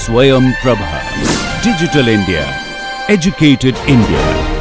Swayam Prabha. Digital India. Educated India.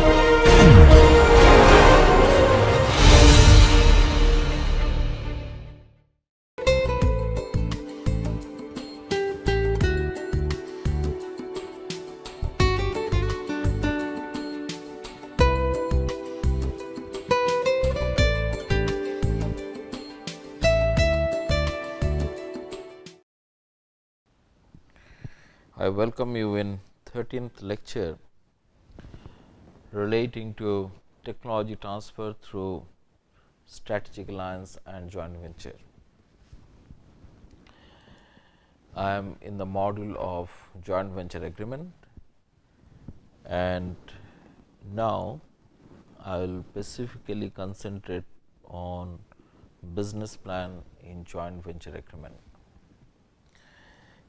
I welcome you in 13th lecture relating to technology transfer through strategic alliance and joint venture. I am in the module of joint venture agreement, and now I will specifically concentrate on business plan in joint venture agreement.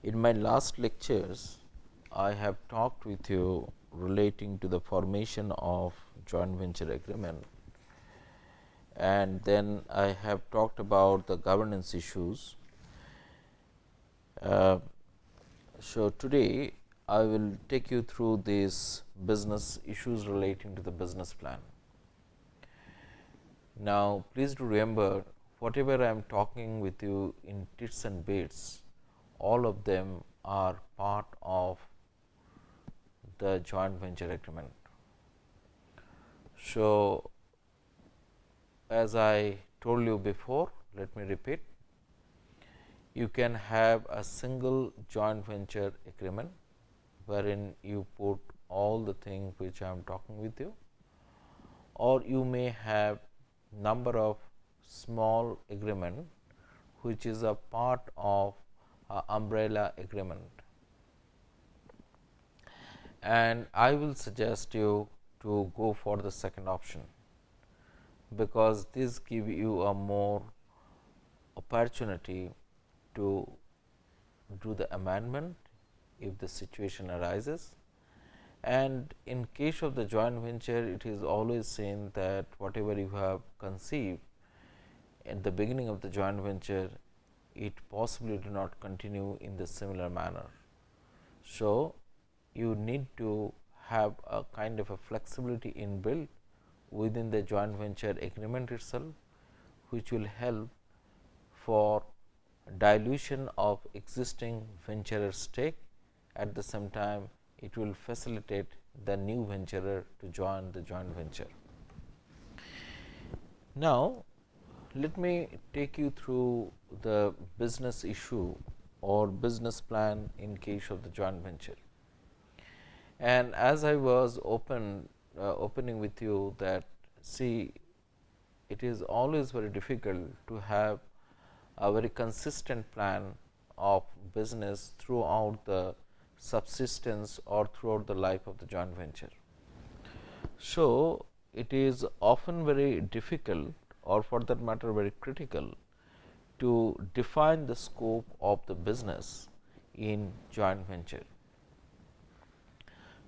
In my last lectures, I have talked with you relating to the formation of joint venture agreement, and then I have talked about the governance issues. So, today I will take you through these business issues relating to the business plan. Now, please do remember, whatever I am talking with you in tits and bits, all of them are part of the joint venture agreement. So, as I told you before, let me repeat, you can have a single joint venture agreement wherein you put all the things which I am talking with you, or you may have number of small agreement which is a part of umbrella agreement, and I will suggest you to go for the second option, because this give you a more opportunity to do the amendment if the situation arises. And in case of the joint venture, it is always seen that whatever you have conceived at the beginning of the joint venture, it possibly do not continue in the similar manner. So, you need to have a kind of a flexibility inbuilt within the joint venture agreement itself, which will help for dilution of existing venturer stake. At the same time, it will facilitate the new venturer to join the joint venture. Now, let me take you through the business issue or business plan in case of the joint venture. And as I was opening with you that, see, it is always very difficult to have a very consistent plan of business throughout the subsistence or throughout the life of the joint venture. So, it is often very difficult, or for that matter very critical, to define the scope of the business in joint venture.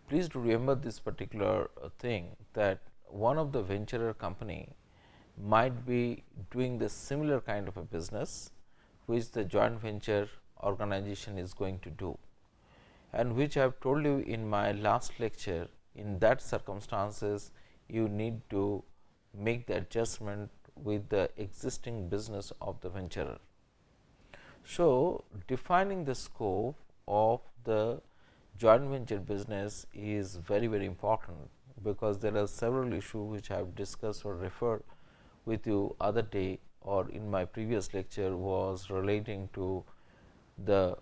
Please do remember this particular thing, that one of the venturer company might be doing the similar kind of a business which the joint venture organization is going to do, and which I have told you in my last lecture. In that circumstances, you need to make the adjustment with the existing business of the venturer. So, defining the scope of the joint venture business is very, very important, because there are several issues which I have discussed or referred with you other day or in my previous lecture was relating to the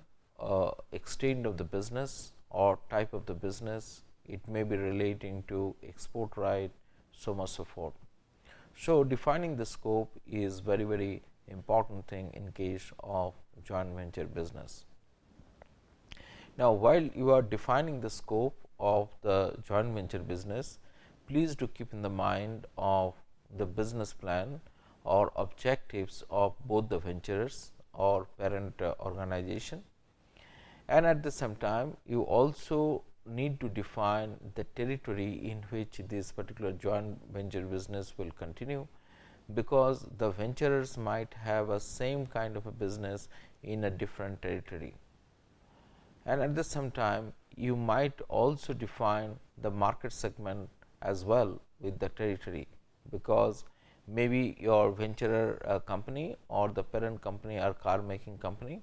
extent of the business or type of the business. It may be relating to export right, so much so forth. So, defining the scope is very, very important thing in case of joint venture business. Now, while you are defining the scope of the joint venture business, please do keep in the mind of the business plan or objectives of both the venturers or parent organization, and at the same time you also need to define the territory in which this particular joint venture business will continue, because the venturers might have a same kind of a business in a different territory. and at the same time you might also define the market segment as well with the territory, because maybe your venture company or the parent company are car making company,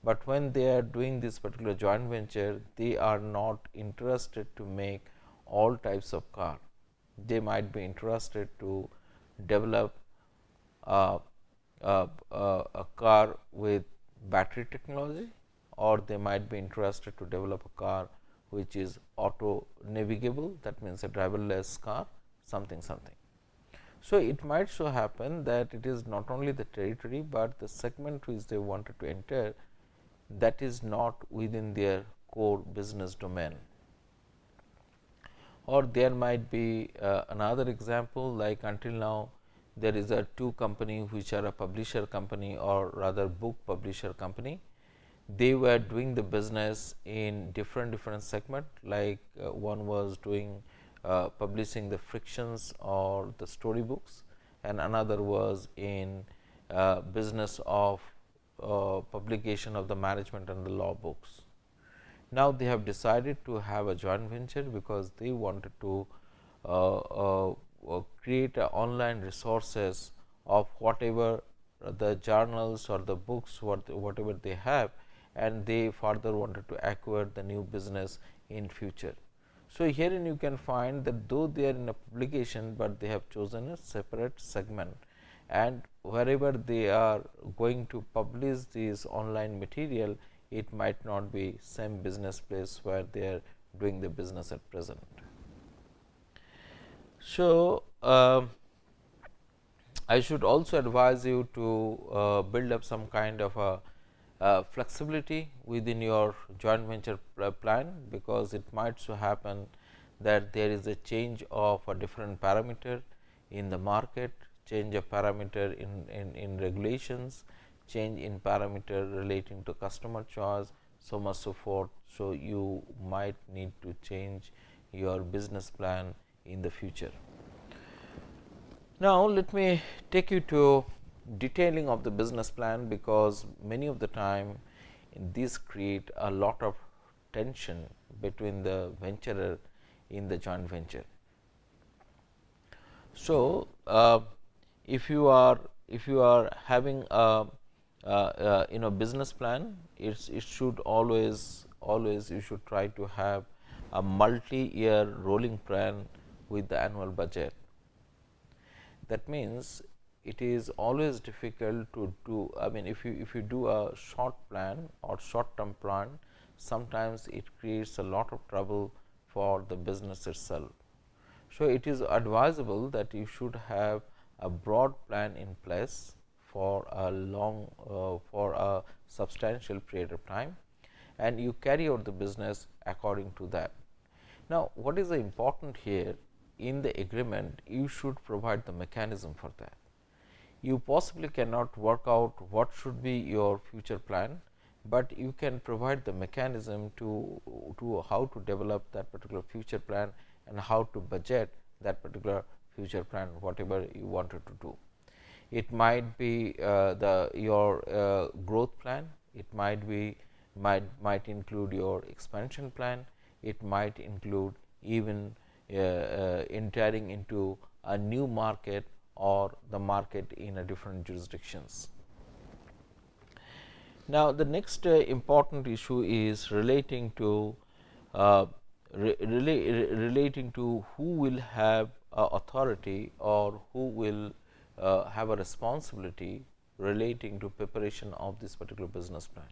but when they are doing this particular joint venture, they are not interested to make all types of car. They might be interested to develop a, a car with battery technology, or they might be interested to develop a car which is auto navigable, that means a driverless car, something. So, it might so happen that it is not only the territory, but the segment which they wanted to enter, that is not within their core business domain. Or there might be another example, like until now there is a two company which are a publisher company, or rather book publisher company. They were doing the business in different segment, like one was doing publishing the frictions or the storybooks, and another was in business of publication of the management and the law books. Now, they have decided to have a joint venture because they wanted to create online resources of whatever the journals or the books, whatever they have, and they further wanted to acquire the new business in future. So, herein you can find that though they are in a publication, but they have chosen a separate segment, and wherever they are going to publish this online material, it might not be same business place where they are doing the business at present. So, I should also advise you to build up some kind of a flexibility within your joint venture plan, because it might so happen that there is a change of a different parameter in the market, change of parameter in regulations, change in parameter relating to customer choice, so much so forth. So, you might need to change your business plan in the future. Now, let me take you to detailing of the business plan, because many of the time these create a lot of tension between the venturer in the joint venture. So, if you are having a business plan, it should always you should try to have a multi-year rolling plan with the annual budget. That means, it is always difficult to do. I mean, if you do a short plan or short term plan, sometimes it creates a lot of trouble for the business itself. So, it is advisable that you should have a broad plan in place for a long for a substantial period of time, and you carry out the business according to that. Now, what is the important here? In the agreement, you should provide the mechanism for that. You possibly cannot work out what should be your future plan, but you can provide the mechanism to how to develop that particular future plan and how to budget that particular future plan, whatever you wanted to do. It might be your growth plan, it might be might include your expansion plan, it might include even entering into a new market or the market in a different jurisdictions. Now, the next important issue is relating to relating to who will have authority or who will have a responsibility relating to preparation of this particular business plan.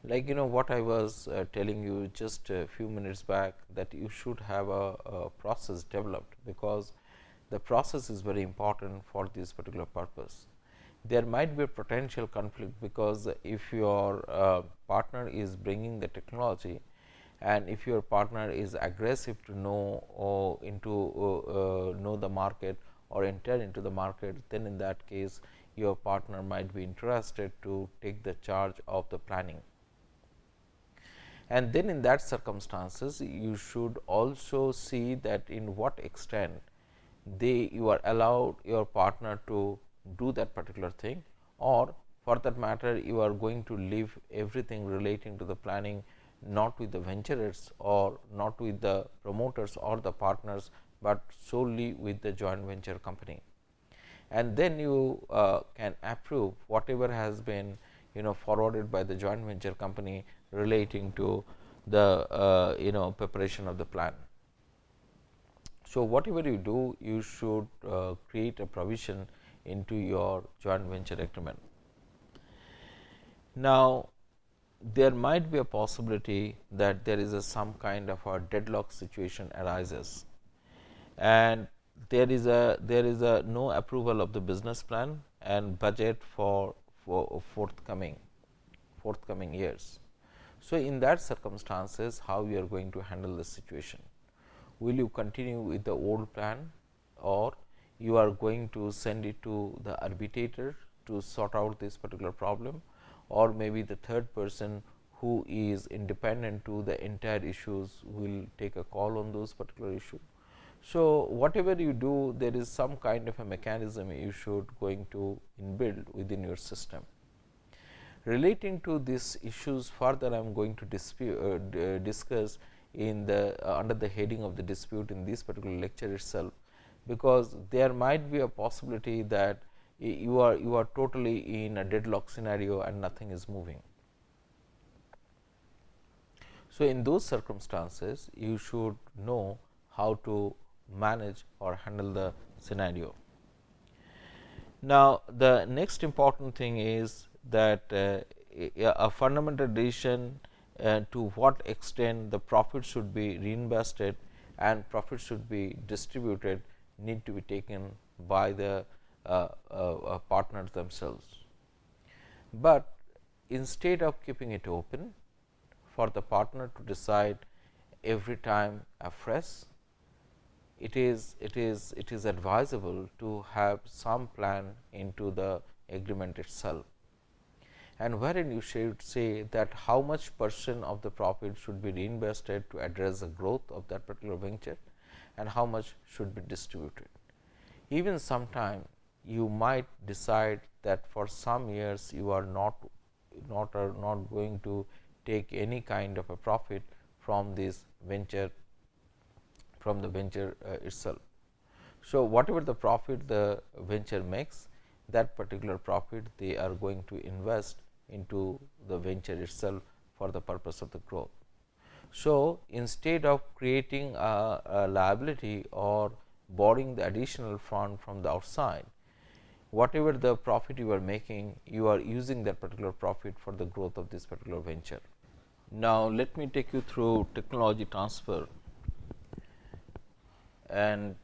Like what I was telling you just a few minutes back, that you should have a process developed, because the process is very important for this particular purpose. There might be a potential conflict, because if your partner is bringing the technology, and if your partner is aggressive to know know the market or enter into the market, then in that case your partner might be interested to take the charge of the planning. And then in that circumstances, you should also see that in what extent you are allowed your partner to do that particular thing, or for that matter you are going to leave everything relating to the planning not with the venturers or not with the promoters or the partners, but solely with the joint venture company. And then you can approve whatever has been forwarded by the joint venture company relating to the preparation of the plan. So, whatever you do, you should create a provision into your joint venture agreement. Now, there might be a possibility that there is some kind of a deadlock situation arises, and there is a no approval of the business plan and budget for forthcoming years. So, in that circumstances, how you are going to handle the situation? Will you continue with the old plan, or you are going to send it to the arbitrator to sort out this particular problem, or maybe the third person who is independent to the entire issues will take a call on those particular issues. So, whatever you do, there is some kind of a mechanism you should going to inbuild within your system. Relating to these issues further, I am going to discuss in the under the heading of the dispute in this particular lecture itself, because there might be a possibility that you are totally in a deadlock scenario and nothing is moving. So, in those circumstances, you should know how to manage or handle the scenario. Now, the next important thing is that a fundamental decision to what extent the profit should be reinvested and profit should be distributed need to be taken by the partners themselves. But instead of keeping it open for the partner to decide every time afresh, it is advisable to have some plan into the agreement itself, and wherein you should say that how much percent of the profit should be reinvested to address the growth of that particular venture and how much should be distributed. Even sometime you might decide that for some years you are not going to take any kind of a profit from this venture, from the venture itself. So, whatever the profit the venture makes, that particular profit they are going to invest into the venture itself for the purpose of the growth. So, instead of creating a liability or borrowing the additional fund from the outside, whatever the profit you are making, you are using that particular profit for the growth of this particular venture. Now, let me take you through technology transfer. And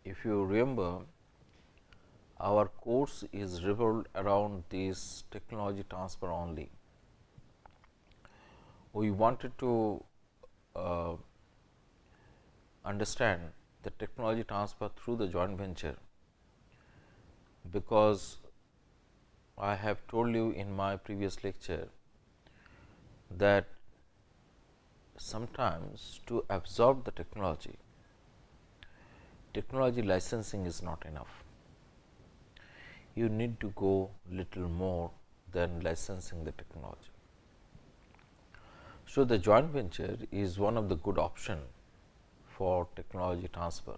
if you remember, our course is revolved around this technology transfer only. We wanted to understand the technology transfer through the joint venture, because I have told you in my previous lecture that sometimes to absorb the technology licensing is not enough. You need to go little more than licensing the technology. So, the joint venture is one of the good option for technology transfer,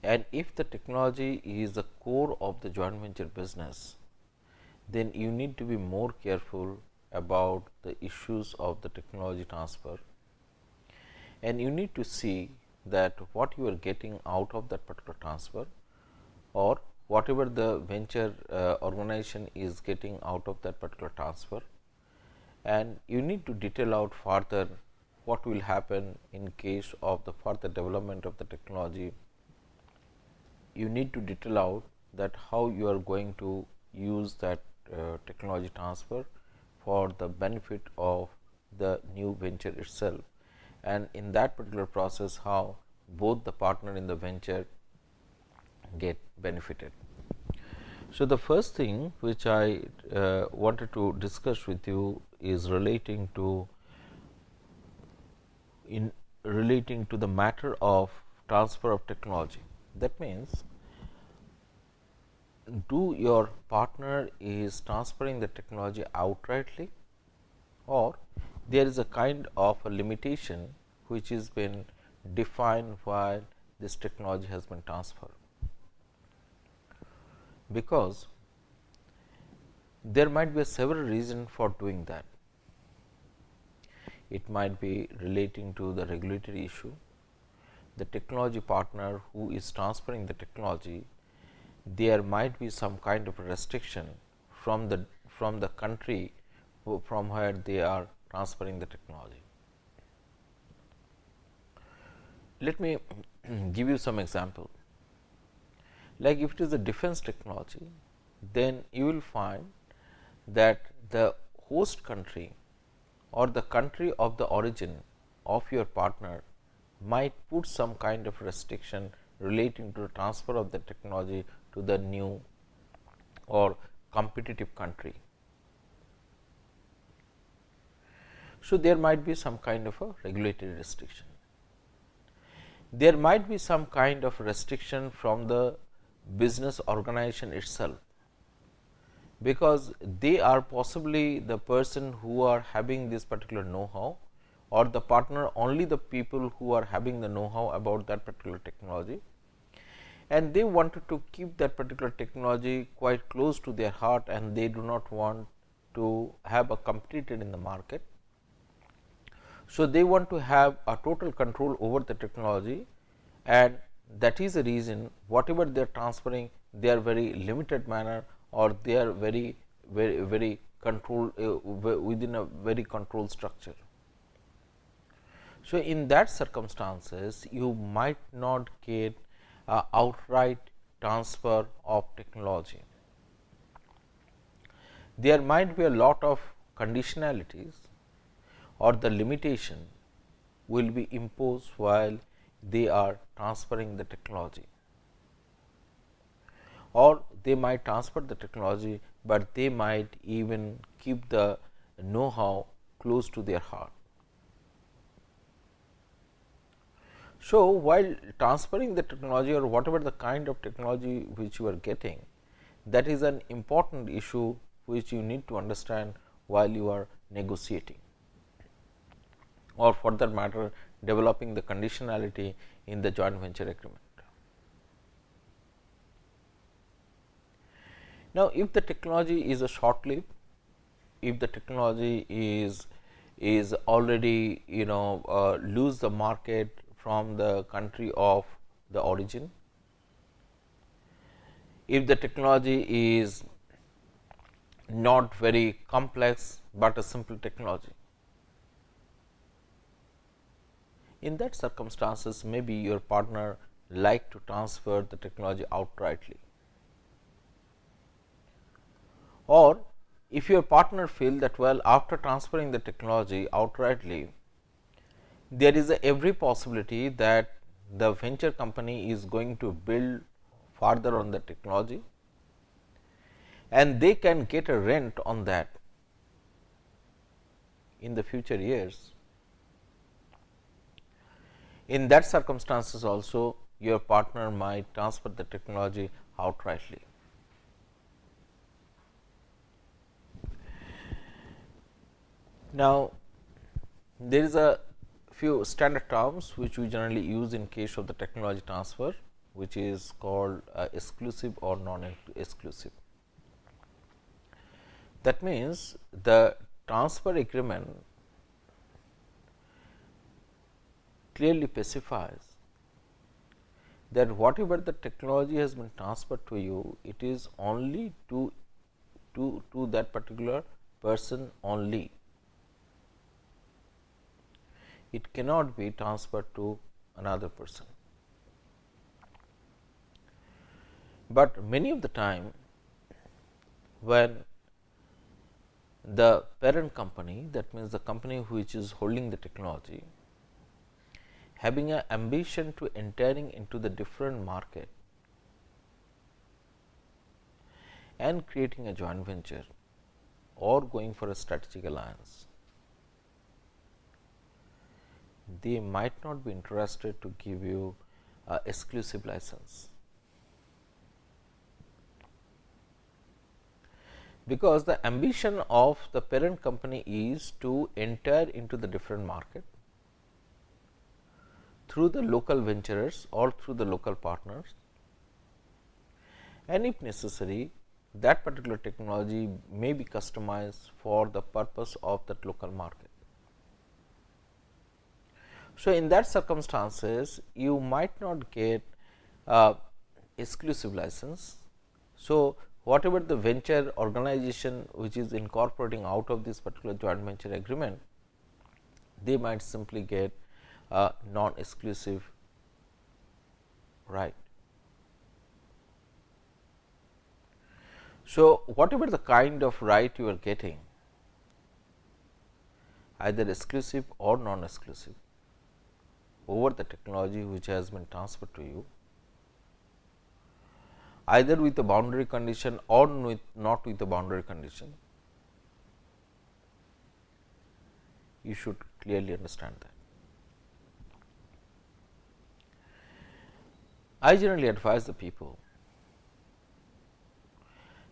and if the technology is the core of the joint venture business, then you need to be more careful about the issues of the technology transfer, and you need to see that what you are getting out of that particular transfer, or whatever the venture organization is getting out of that particular transfer, and you need to detail out further what will happen in case of the further development of the technology. You need to detail out that how you are going to use that technology transfer for the benefit of the new venture itself, and in that particular process how both the partner in the venture get benefited. So, the first thing which I wanted to discuss with you is relating to the matter of transfer of technology. That means, do your partner is transferring the technology outrightly, or there is a kind of a limitation which has been defined while this technology has been transferred. Because there might be several reasons for doing that. It might be relating to the regulatory issue, the technology partner who is transferring the technology, there might be some kind of restriction from the country from where they are transferring the technology. Let me give you some example. Like if it is a defense technology, then you will find that the host country or the country of the origin of your partner might put some kind of restriction relating to the transfer of the technology to the new or competitive country. So, there might be some kind of a regulatory restriction. There might be some kind of restriction from the business organization itself, because they are possibly the person who are having this particular know-how, or the partner only the people who are having the know-how about that particular technology, and they wanted to keep that particular technology quite close to their heart, and they do not want to have a competitor in the market. So, they want to have a total control over the technology, and that is the reason whatever they are transferring, they are very limited manner, or they are very control within a very controlled structure. So, in that circumstances, you might not get outright transfer of technology. There might be a lot of conditionalities, or the limitation will be imposed while they are transferring the technology, or they might transfer the technology, but they might even keep the know-how close to their heart. So, while transferring the technology or whatever the kind of technology which you are getting, that is an important issue which you need to understand while you are negotiating, or for that matter developing the conditionality in the joint venture agreement. Now, if the technology is a short lived, if the technology is already lose the market from the country of the origin, if the technology is not very complex, but a simple technology, in that circumstances maybe your partner like to transfer the technology outrightly, or if your partner feel that well, after transferring the technology outrightly, there is every possibility that the venture company is going to build further on the technology, and they can get a rent on that in the future years. In that circumstances also your partner might transfer the technology outrightly. Now, there is a few standard terms which we generally use in case of the technology transfer, which is called exclusive or non-exclusive. That means, the transfer agreement clearly specifies that whatever the technology has been transferred to you, it is only to that particular person only. It cannot be transferred to another person. But many of the time, when the parent company, that means the company which is holding the technology, having an ambition to entering into the different market and creating a joint venture or going for a strategic alliance, they might not be interested to give you a exclusive license. because the ambition of the parent company is to enter into the different market through the local venturers or through the local partners, and if necessary that particular technology may be customized for the purpose of that local market. So, in that circumstances you might not get exclusive license. So, whatever the venture organization which is incorporating out of this particular joint venture agreement, they might simply get a non exclusive right. So, whatever the kind of right you are getting, either exclusive or non exclusive over the technology which has been transferred to you, either with the boundary condition or with not with the boundary condition, you should clearly understand that. I generally advise the people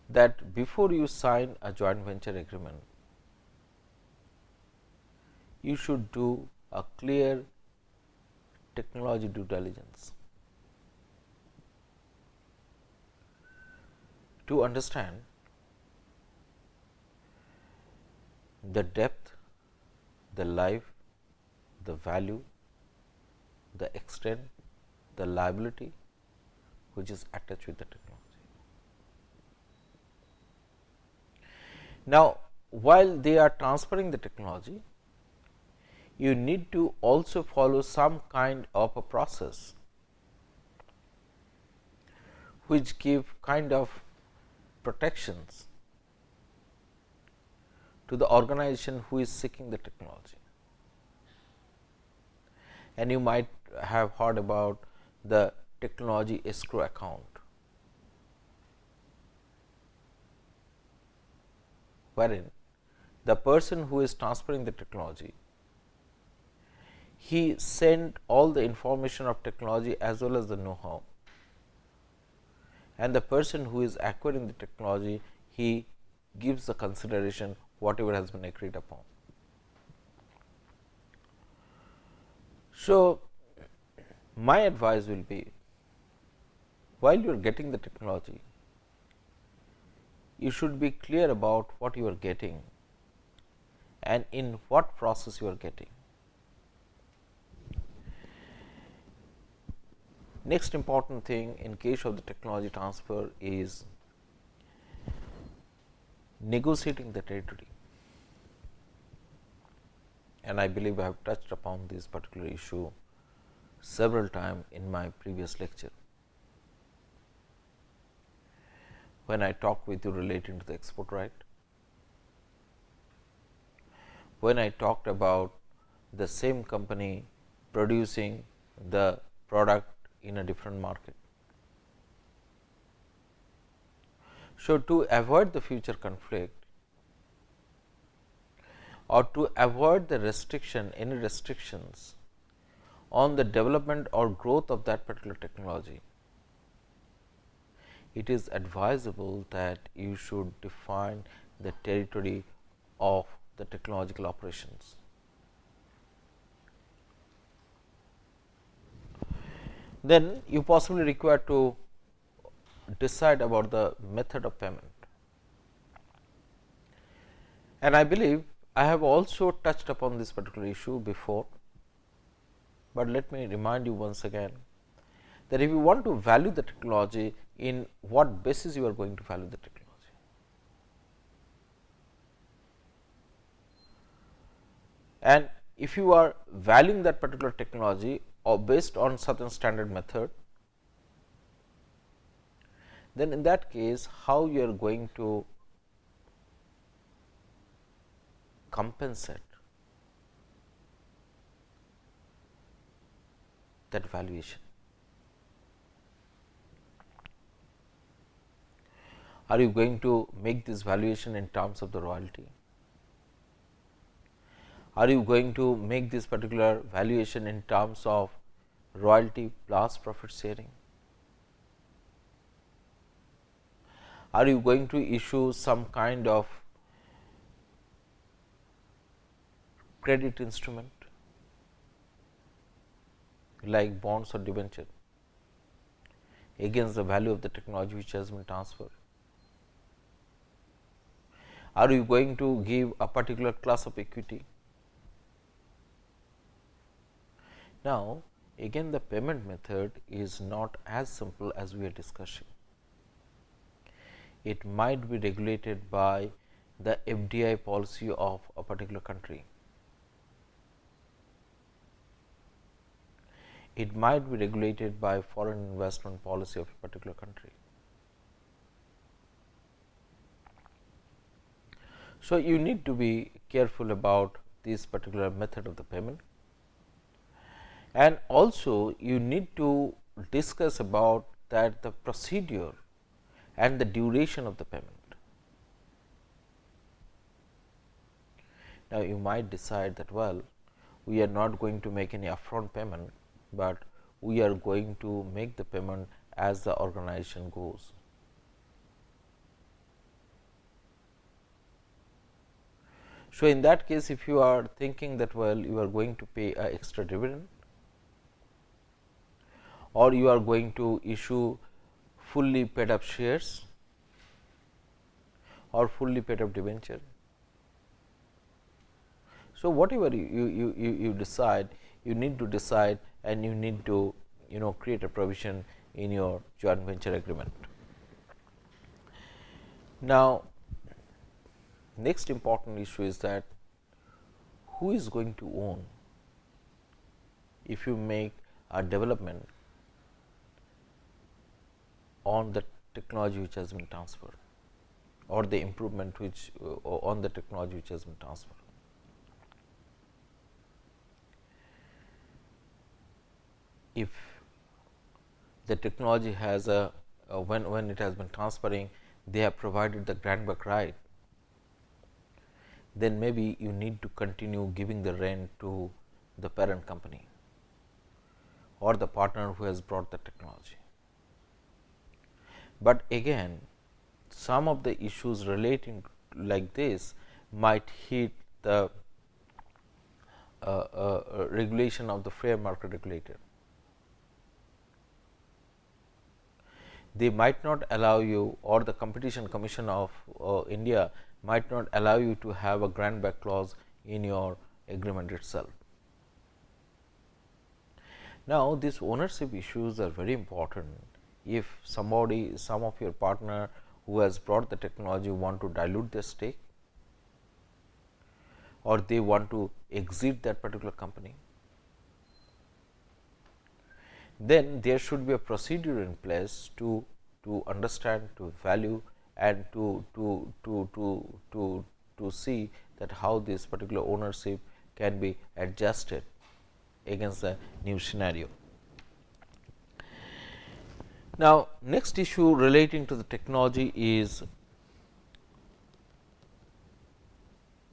that before you sign a joint venture agreement, you should do a clear technology due diligence to understand the depth, the life, the value, the extent, the liability which is attached with the technology. Now, while they are transferring the technology, you need to also follow some kind of a process which give kind of protections to the organization who is seeking the technology. And you might have heard about the technology escrow account, wherein the person who is transferring the technology, he sent all the information of technology as well as the know-how, and the person who is acquiring the technology, he gives the consideration whatever has been agreed upon. So, my advice will be, while you are getting the technology, you should be clear about what you are getting and in what process you are getting. Next important thing in case of the technology transfer is negotiating the territory, and I believe I have touched upon this particular issue several times in my previous lecture when I talked with you relating to the export right, when I talked about the same company producing the product in a different market. So, to avoid the future conflict or to avoid the restriction, any restrictions on the development or growth of that particular technology, it is advisable that you should define the territory of the technological operations. Then you possibly require to decide about the method of payment, and I believe I have also touched upon this particular issue before, but let me remind you once again that if you want to value the technology, in what basis you are going to value the technology. And if you are valuing that particular technology or based on certain standard method, then in that case how you are going to compensate that valuation. Are you going to make this valuation in terms of the royalty? Are you going to make this particular valuation in terms of royalty plus profit sharing? Are you going to issue some kind of credit instrument like bonds or debenture against the value of the technology which has been transferred? Are you going to give a particular class of equity? Now, again the payment method is not as simple as we are discussing. It might be regulated by the FDI policy of a particular country. It might be regulated by foreign investment policy of a particular country. So, you need to be careful about this particular method of the payment, and also you need to discuss about that the procedure and the duration of the payment. Now, you might decide that we are not going to make any upfront payment, but we are going to make the payment as the organization goes. So, in that case, if you are thinking that you are going to pay a extra dividend, or you are going to issue fully paid up shares or fully paid up debenture. So, whatever you decide, you need to decide, and you need to create a provision in your joint venture agreement. Now, next important issue is that who is going to own if you make a development on the technology which has been transferred, or the improvement which on the technology which has been transferred. If the technology has when it has been transferring, they have provided the grant back right, then maybe you need to continue giving the rent to the parent company or the partner who has brought the technology. But again, some of the issues relating like this might hit the regulation of the fair market regulator. They might not allow you, or the Competition Commission of India might not allow you to have a grant back clause in your agreement itself. Now, these ownership issues are very important. If some of your partner who has brought the technology want to dilute their stake, or they want to exit that particular company, then there should be a procedure in place to understand, to value, and to see that how this particular ownership can be adjusted against the new scenario. Now, next issue relating to the technology is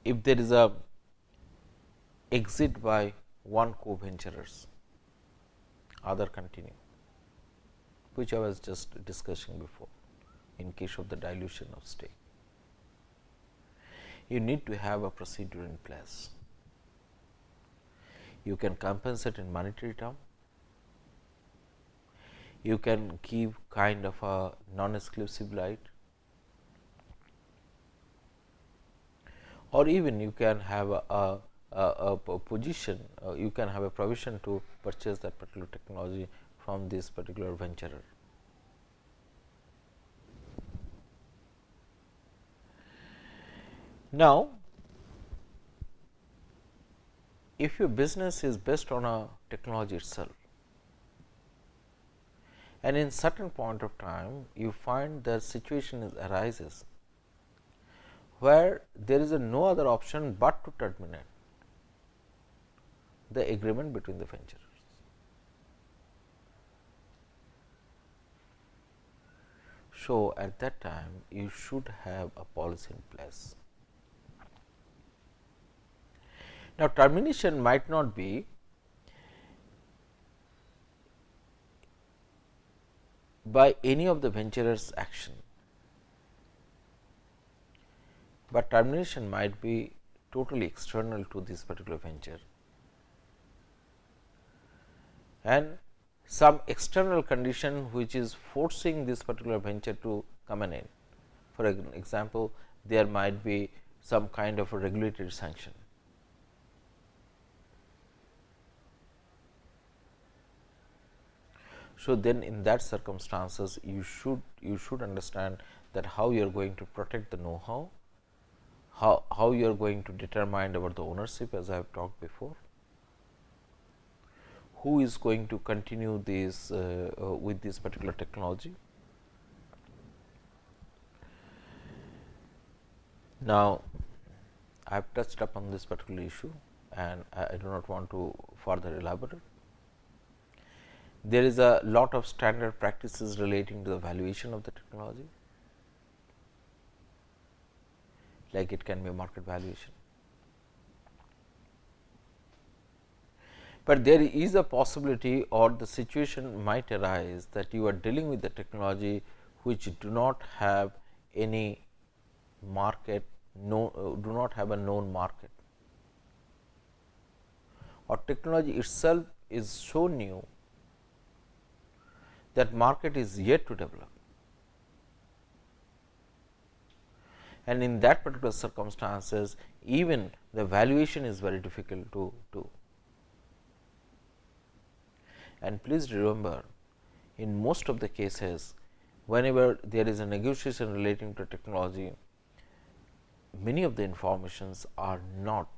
if there is a exit by one co-venturers, other continue, which I was just discussing before in case of the dilution of stake. You need to have a procedure in place. You can compensate in monetary term, you can give kind of a non-exclusive right, or even you can have a position, you can have a provision to purchase that particular technology from this particular venturer. Now, if your business is based on a technology itself, and in certain point of time you find that situation arises where there is no other option but to terminate the agreement between the venturers. So, at that time you should have a policy in place. Now, termination might not be by any of the venturers' action. but termination might be totally external to this particular venture, and some external condition which is forcing this particular venture to come in. For example, there might be some kind of a regulatory sanction. So, then in that circumstances you should understand that how you are going to protect the know-how, how you are going to determine about the ownership, as I have talked before, who is going to continue this with this particular technology. Now, I have touched upon this particular issue and I do not want to further elaborate. There is a lot of standard practices relating to the valuation of the technology, like it can be a market valuation. But there is a possibility or the situation might arise that you are dealing with the technology which do not have any market, do not have a known market, or technology itself is so new that market is yet to develop, and in that particular circumstances even the valuation is very difficult to do. And please remember, in most of the cases whenever there is a negotiation relating to technology, many of the informations are not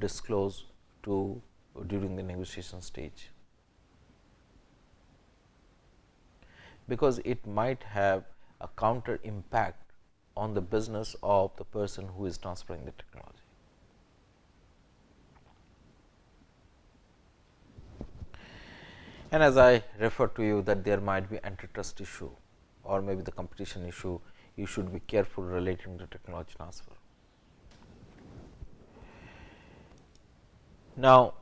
disclosed to during the negotiation stage, because it might have a counter impact on the business of the person who is transferring the technology. And as I referred to you that there might be antitrust issue or maybe the competition issue, you should be careful relating to technology transfer. Now,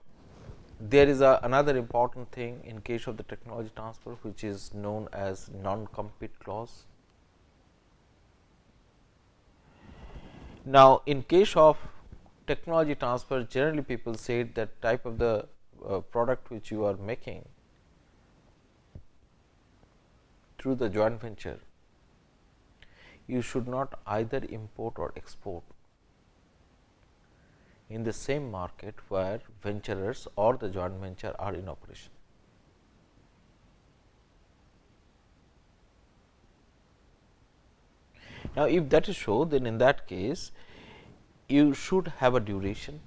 there is another important thing in case of the technology transfer, which is known as non-compete clause. Now, in case of technology transfer, generally people say that type of the product which you are making through the joint venture, you should not either import or export in the same market where venturers or the joint venture are in operation. Now, if that is so, then in that case you should have a duration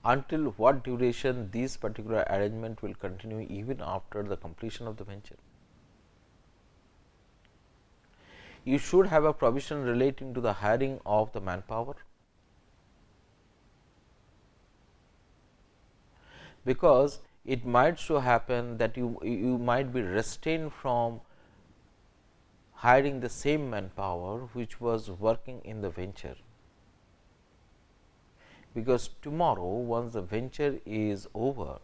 until what duration this particular arrangement will continue even after the completion of the venture. You should have a provision relating to the hiring of the manpower, because it might so happen that you might be restrained from hiring the same manpower which was working in the venture, because tomorrow once the venture is over,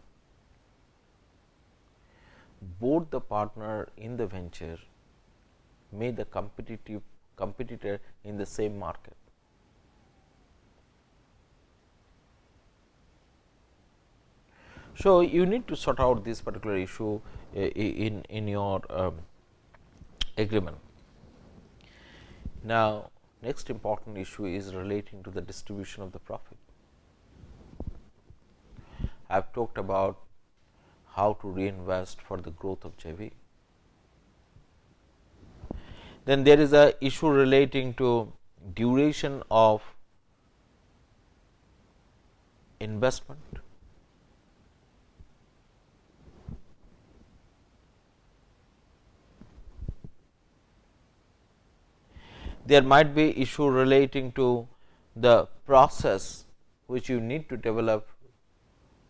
both the partner in the venture may the competitor in the same market. So, you need to sort out this particular issue in your agreement. Now, next important issue is relating to the distribution of the profit. I have talked about how to reinvest for the growth of JV. Then there is a issue relating to duration of investment. There might be issue relating to the process which you need to develop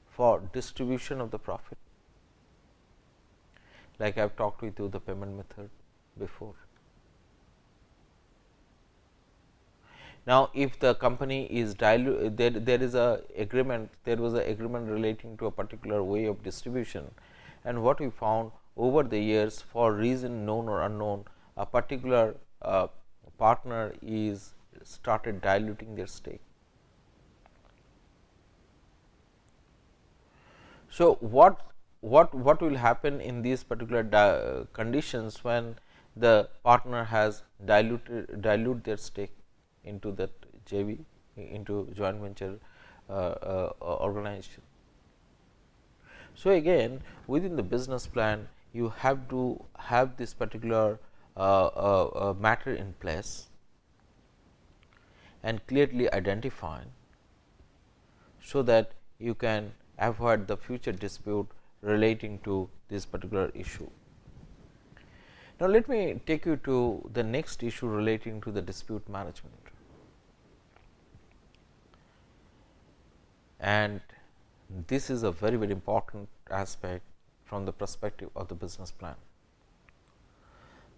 for distribution of the profit, like I have talked with you the payment method before. Now, if the company is there is a agreement, there was an agreement relating to a particular way of distribution, and what we found over the years, for reason known or unknown, a particular partner is started diluting their stake. So, what will happen in these particular conditions when the partner has dilute their stake into that JV, into joint venture organization. So, again within the business plan you have to have this particular matter in place and clearly identified, so that you can avoid the future dispute relating to this particular issue. Now, let me take you to the next issue relating to the dispute management, and this is a very important aspect from the perspective of the business plan.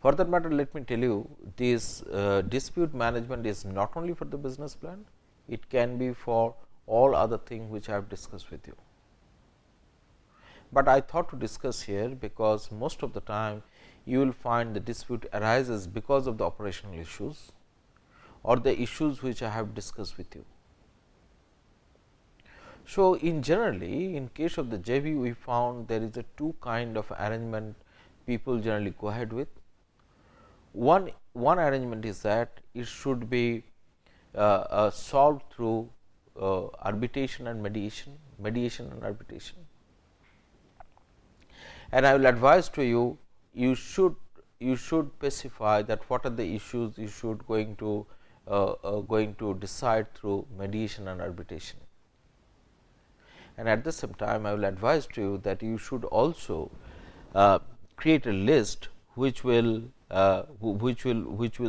For that matter, let me tell you, this dispute management is not only for the business plan, it can be for all other things which I have discussed with you. But I thought to discuss here, because most of the time you will find the dispute arises because of the operational issues or the issues which I have discussed with you. So, in generally in case of the JV, we found there is a two kind of arrangement people generally go ahead with. One arrangement is that it should be solved through arbitration and mediation and arbitration. And I will advise to you, you should specify that what are the issues you should going to decide through mediation and arbitration. And at the same time, I will advise to you that you should also create a list which will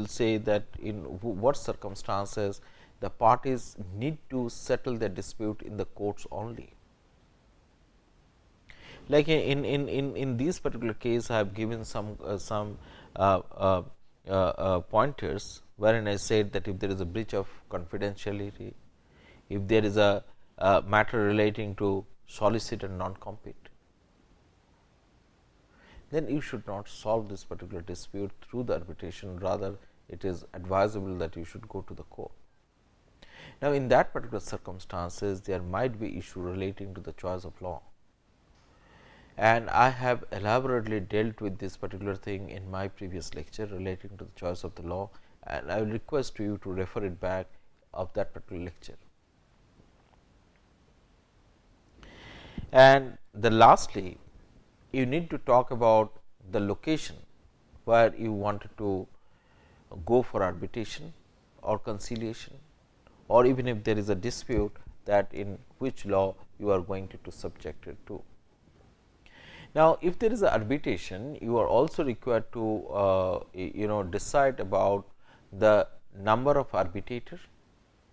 say that in what circumstances the parties need to settle the dispute in the courts only. Like in this particular case, I have given some pointers wherein I said that if there is a breach of confidentiality, if there is a matter relating to solicit and non-compete, then you should not solve this particular dispute through the arbitration, rather it is advisable that you should go to the court. Now, in that particular circumstances, there might be issue relating to the choice of law, and I have elaborately dealt with this particular thing in my previous lecture relating to the choice of the law, and I will request you to refer it back of that particular lecture. And the lastly, you need to talk about the location where you wanted to go for arbitration or conciliation, or even if there is a dispute, that in which law you are going to subject it to. Now, if there is a arbitration, you are also required to decide about the number of arbitrators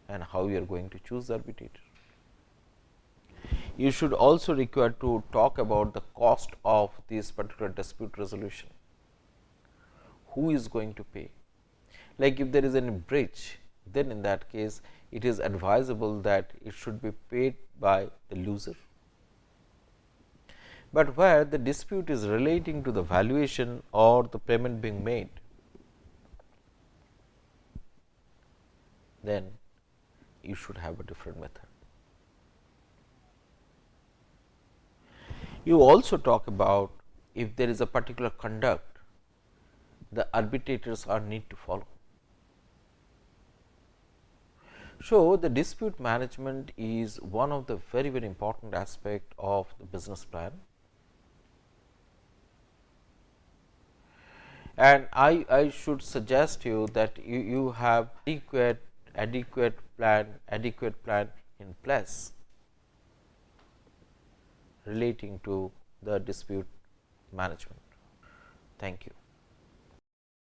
and how you are going to choose the arbitrator. You should also require to talk about the cost of this particular dispute resolution. Who is going to pay? Like if there is any breach, then in that case it is advisable that it should be paid by the loser. But where the dispute is relating to the valuation or the payment being made, then you should have a different method. You also talk about if there is a particular conduct, the arbitrators are need to follow. So, the dispute management is one of the very important aspect of the business plan, and I should suggest you that you have adequate plan in place relating to the dispute management. Thank you.